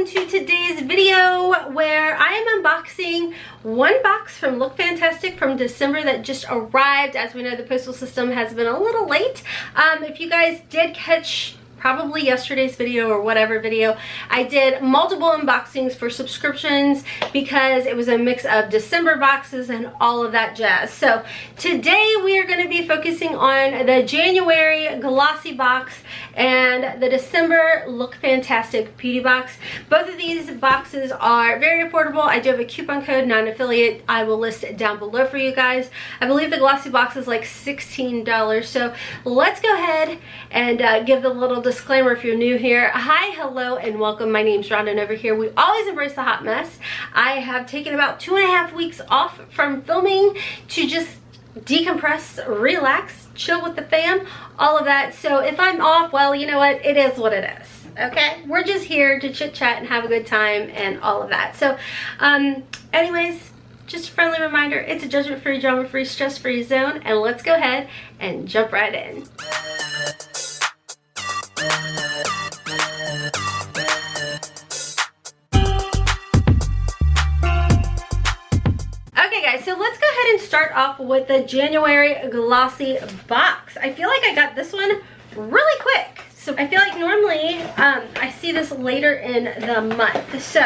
to today's video where I am unboxing one box from Look Fantastic from December that just arrived. As we know, the postal system has been a little late. If you guys did catch probably yesterday's video or whatever video, I did multiple unboxings for subscriptions because it was a mix of December boxes and all of that jazz. So today we are going to be focusing on the January Glossy Box and the December Look Fantastic Beauty Box. Both of these boxes are very affordable. I do have a coupon code, non-affiliate. I will list it down below for you guys. I believe the Glossy Box is like $16. So let's go ahead and give the little disclaimer if you're new here. Hi, hello, and welcome. My name's Rhonda, and over here we always embrace the hot mess. I have taken about 2.5 weeks off from filming to just decompress, relax, chill with the fam, all of that. So if I'm off, well, you know what? It is what it is. Okay? We're just here to chit chat and have a good time and all of that. So anyways, just a friendly reminder, it's a judgment-free, drama-free, stress-free zone, and let's go ahead and jump right in. Okay guys, so let's go ahead and start off with the January Glossy Box. I feel like I got this one really quick. So I feel like normally I see this later in the month. So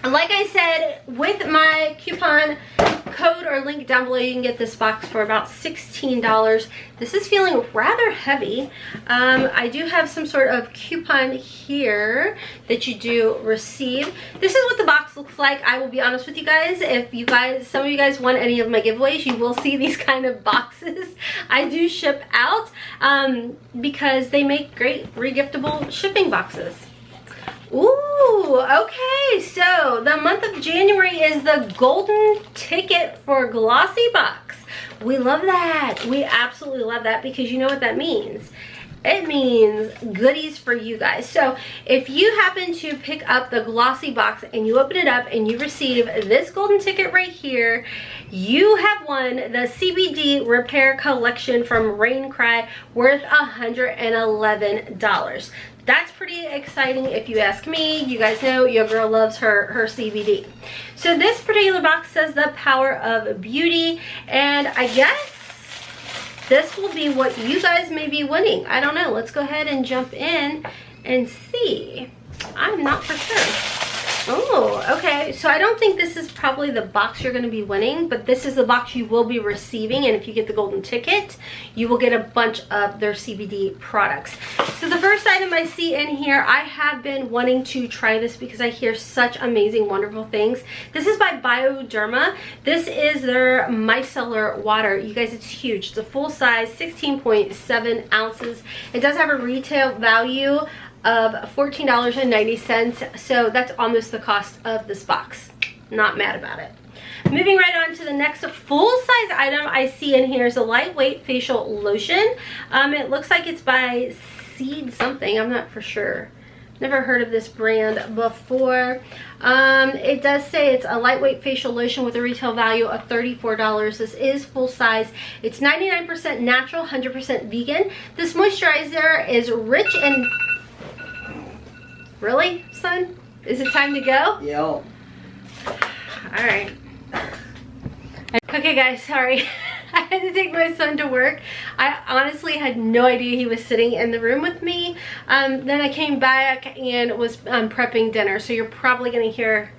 like I said, with my coupon code or link down below, you can get this box for about $16. This is feeling rather heavy. I do have some sort of coupon here that you do receive. This is what the box looks like. I will be honest with you guys. If you guys, some of you guys want any of my giveaways, you will see these kind of boxes. I do ship out because they make great regiftable shipping boxes. Ooh, okay, so the month of January is the golden ticket for Glossy Box. We love that. We absolutely love that because you know what that means. It means goodies for you guys. So if you happen to pick up the Glossy Box and you open it up and you receive this golden ticket right here, you have won the CBD Repair Collection from Rain Cry worth $111. That's pretty exciting if you ask me. You guys know your girl loves her CBD. So this particular box says the power of beauty, and I guess this will be what you guys may be winning. I don't know. Let's go ahead and jump in and see. I'm not for sure. Oh, okay. So I don't think this is probably the box you're going to be winning, but this is the box you will be receiving. And if you get the golden ticket, you will get a bunch of their CBD products. So the first item I see in here, I have been wanting to try this because I hear such amazing, wonderful things. This is by Bioderma. This is their micellar water. You guys, it's huge. It's a full size, 16.7 ounces. It does have a retail value of $14.90, so that's almost the cost of this box. Not mad about it. Moving right on to the next full-size item I see in here is a lightweight facial lotion. It looks like it's by Seed something, I'm not for sure. Never heard of this brand before. It does say it's a lightweight facial lotion with a retail value of $34. This is full size. It's 99% natural, 100% vegan. This moisturizer is rich in... Really, son? Is it time to go? Yeah. All right. Okay, guys, sorry. I had to take my son to work. I honestly had no idea he was sitting in the room with me. Then I came back and was prepping dinner, so you're probably going to hear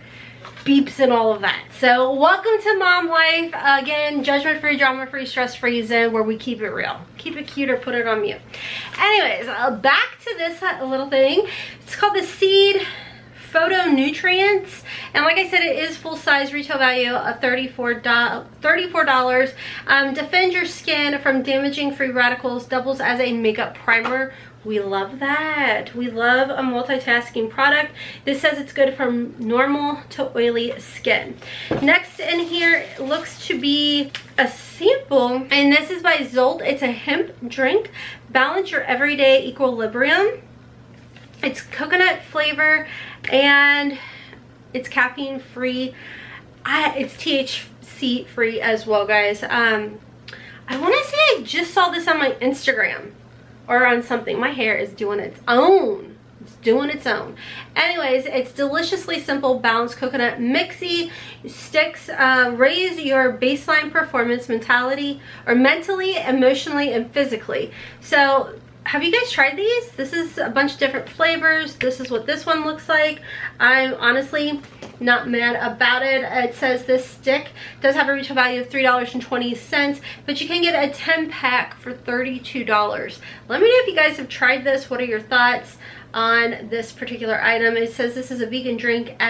beeps and all of that. So welcome to mom life. Again, judgment-free, drama-free, stress-free zone where we keep it real. Keep it cute or put it on mute. Anyways, back to this little thing. It's called the Seed Photo Nutrients, and like I said, it is full size, retail value of $34. Defend your skin from damaging free radicals, doubles as a makeup primer. We love that. We love a multitasking product. This says it's good from normal to oily skin. Next in here looks to be a sample, and this is by Zolt. It's a hemp drink. Balance your everyday equilibrium. It's coconut flavor and it's caffeine free. It's THC free as well, guys. I want to say I just saw this on my Instagram or on something. My hair is doing its own. It's doing its own. Anyways, it's deliciously simple balanced coconut mixy sticks. Raise your baseline performance mentality, or mentally, emotionally, and physically. So have you guys tried these? This is a bunch of different flavors. This is what this one looks like. I'm honestly not mad about it. It says this stick does have a retail value of $3.20, but you can get a 10 pack for $32. Let me know if you guys have tried this. What are your thoughts on this particular item? It says this is a vegan drink.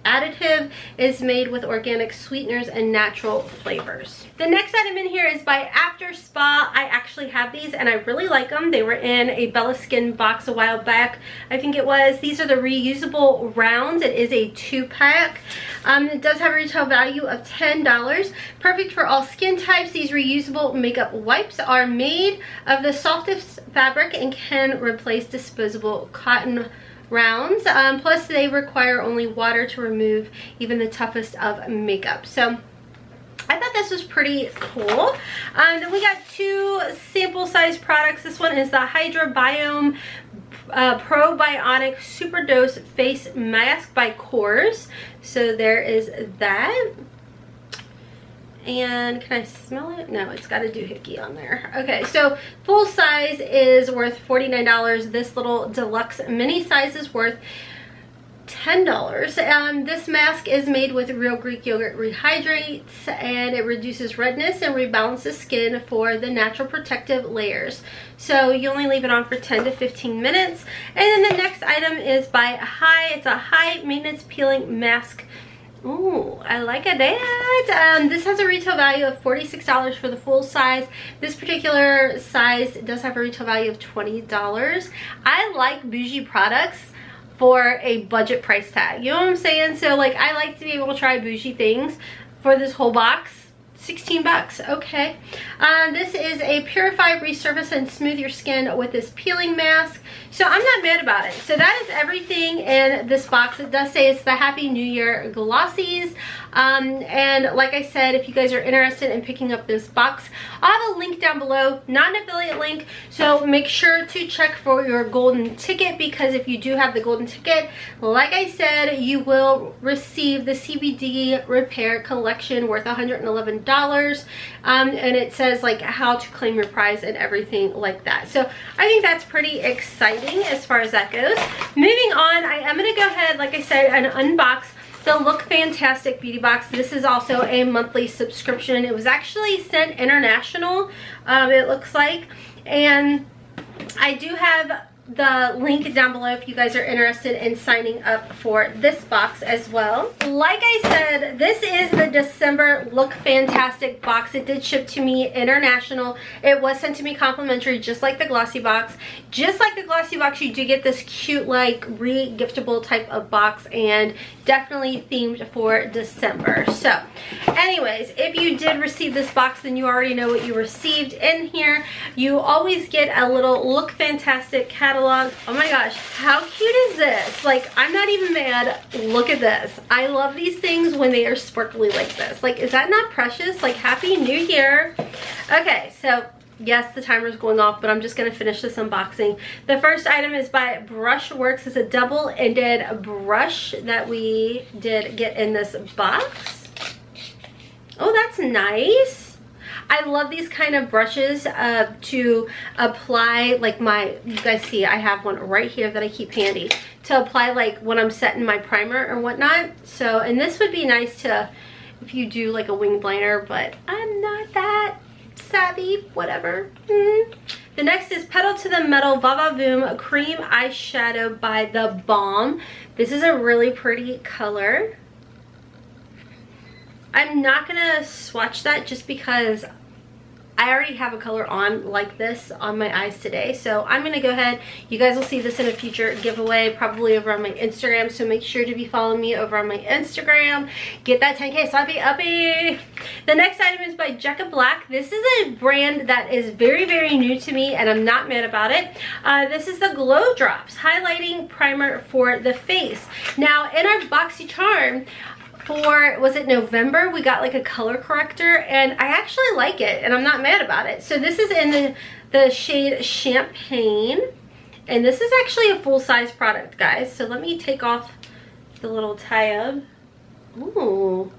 Additive is made with organic sweeteners and natural flavors. The next item in here is by After Spa. I actually have these and I really like them. They were in a Bella Skin box a while back, I think it was. These are the reusable rounds. It is a 2-pack. It does have a retail value of $10. Perfect for all skin types. These reusable makeup wipes are made of the softest fabric and can replace disposable cotton rounds. Plus they require only water to remove even the toughest of makeup. So I thought this was pretty cool. Then we got 2 sample size products. This one is the Hydrobiome Probiotic Super Dose Face Mask by Kors. So there is that. And can I smell it? No, it's got a doohickey on there. Okay, so full size is worth $49. This little deluxe mini size is worth $10. This mask is made with real Greek yogurt rehydrates, and it reduces redness and rebalances skin for the natural protective layers. So you only leave it on for 10 to 15 minutes. And then the next item is by HAI. It's a high maintenance peeling mask. Ooh, I like that. This has a retail value of $46 for the full size. This particular size does have a retail value of $20. I like bougie products for a budget price tag. You know what I'm saying? So like, I like to be able to try bougie things for this whole box. 16 bucks, okay. This is a purify, resurface, and smooth your skin with this peeling mask. So I'm not mad about it. So that is everything in this box. It does say it's the Happy New Year Glossies. And like I said, if you guys are interested in picking up this box, I'll have a link down below, not an affiliate link. So make sure to check for your golden ticket, because if you do have the golden ticket, like I said, you will receive the CBD Repair Collection worth $111. And it says like how to claim your prize and everything like that. So I think that's pretty exciting as far as that goes. Moving on, I am going to go ahead, like I said, and unbox the Look Fantastic Beauty Box. This is also a monthly subscription. It was actually sent international, it looks like. And I do have the link down below if you guys are interested in signing up for this box as well. Like I said, this is the December Look Fantastic box. It did ship to me international. It was sent to me complimentary, just like the Glossy Box. Just like the Glossy Box, you do get this cute, like, re-giftable type of box, and definitely themed for December. So anyways, if you did receive this box, then you already know what you received in here. You always get a little Look Fantastic catalog. Oh my gosh, how cute is this? Like, I'm not even mad. Look at this. I love these things when they are sparkly like this. Like, is that not precious? Like, Happy New Year. Okay, so yes, the timer is going off, but I'm just going to finish this unboxing. The first item is by Brushworks. It's a double-ended brush that we did get in this box. Oh, that's nice. I love these kind of brushes to apply, like, you guys see I have one right here that I keep handy to apply, like, when I'm setting my primer or whatnot. So, and this would be nice to, if you do like a winged liner, but I'm not that savvy, whatever. The next is Pedal to the Metal Va-Va-Voom Cream Eyeshadow by The Balm. This is a really pretty color. I'm not gonna swatch that just because I already have a color on like this on my eyes today. So I'm gonna go ahead. You guys will see this in a future giveaway, probably over on my Instagram. So make sure to be following me over on my Instagram. Get that 10K slappy uppy. The next item is by Jecca Black. This is a brand that is very, very new to me, and I'm not mad about it. This is the Glow Drops Highlighting Primer for the Face. Now, in our BoxyCharm, for, was it November, we got like a color corrector, and I actually like it, and I'm not mad about it. So this is in the shade Champagne, And this is actually a full-size product, guys. So let me take off the little tab. Ooh,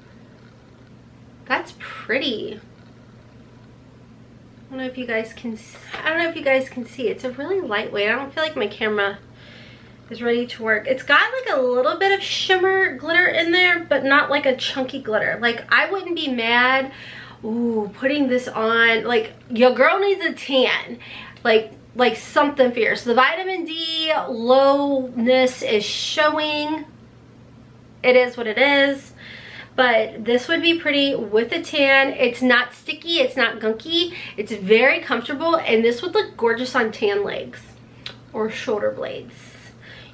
that's pretty. I don't know if you guys can see. It's a really lightweight. I don't feel like my camera is ready to work. It's got like a little bit of shimmer glitter in there, but not like a chunky glitter. Like, I wouldn't be mad, ooh, putting this on. Like, your girl needs a tan. Like something fierce. The vitamin D lowness is showing. It is what it is. But this would be pretty with a tan. It's not sticky, it's not gunky, it's very comfortable, and this would look gorgeous on tan legs or shoulder blades.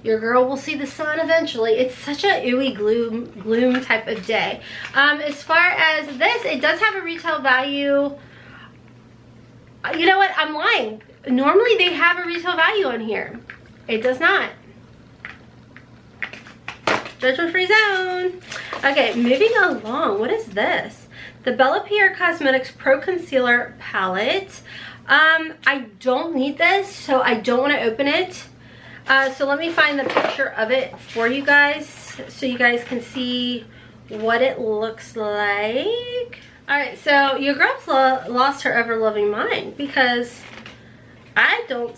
Your girl will see the sun eventually. It's such a ooey gloom type of day. As far as this, it does have a retail value. You know what, I'm lying. Normally they have a retail value on here. It does not. Judgment free zone. Okay, moving along. What is this? The Bella Pierre Cosmetics Pro Concealer Palette. I don't need this, so I don't want to open it. So let me find the picture of it for you guys so you guys can see what it looks like. Alright, so your girl's lost her ever-loving mind because I don't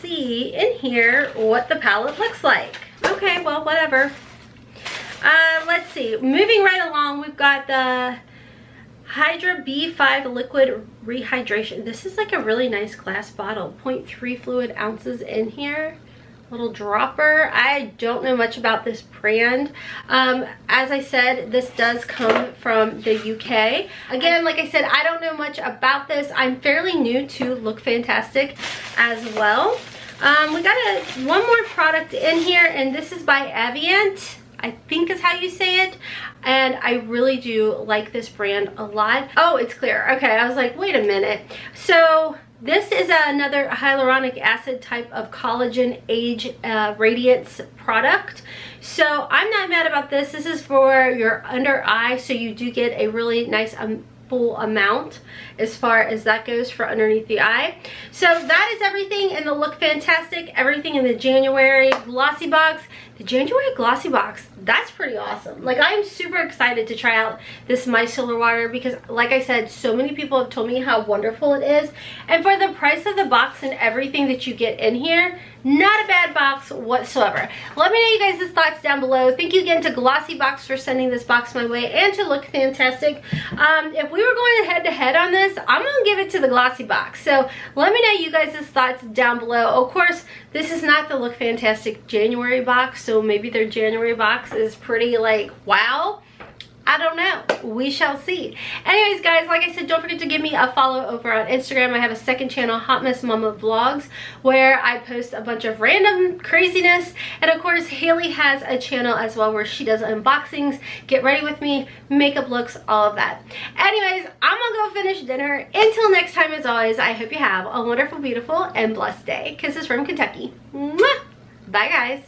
see in here what the palette looks like. Okay, well, whatever. Let's see. Moving right along, we've got the Hydra B5 Liquid Rehydration. This is like a really nice glass bottle. 0.3 fluid ounces in here. Little dropper. I don't know much about this brand. As I said, this does come from the UK. Again, like I said, I don't know much about this. I'm fairly new to Look Fantastic as well. We got one more product in here, and this is by Avient, I think is how you say it. And I really do like this brand a lot. Oh, it's clear. Okay, I was like, wait a minute. So this is another hyaluronic acid type of collagen age radiance product. So I'm not mad about this. This is for your under eye, so you do get a really nice full amount as far as that goes for underneath the eye. So that is everything in the Look Fantastic, everything in the January Glossy Box. The January Glossy Box, that's pretty awesome. Like, I'm super excited to try out this micellar water because, like I said, so many people have told me how wonderful it is. And for the price of the box and everything that you get in here, not a bad box whatsoever. Let me know you guys' thoughts down below. Thank you again to GlossyBox for sending this box my way and to Look Fantastic. If we were going head to head on this, I'm going to give it to the GlossyBox. So let me know you guys' thoughts down below. Of course, this is not the Look Fantastic January box, so maybe their January box is pretty like, wow. I don't know. We shall see. Anyways, guys, like I said, don't forget to give me a follow over on Instagram. I have a second channel, HotmessMomma Vlogs, where I post a bunch of random craziness. And of course, Haley has a channel as well where she does unboxings, get ready with me, makeup looks, all of that. Anyways, I'm gonna go finish dinner. Until next time, as always, I hope you have a wonderful, beautiful, and blessed day. Kisses from Kentucky. Mwah! Bye, guys.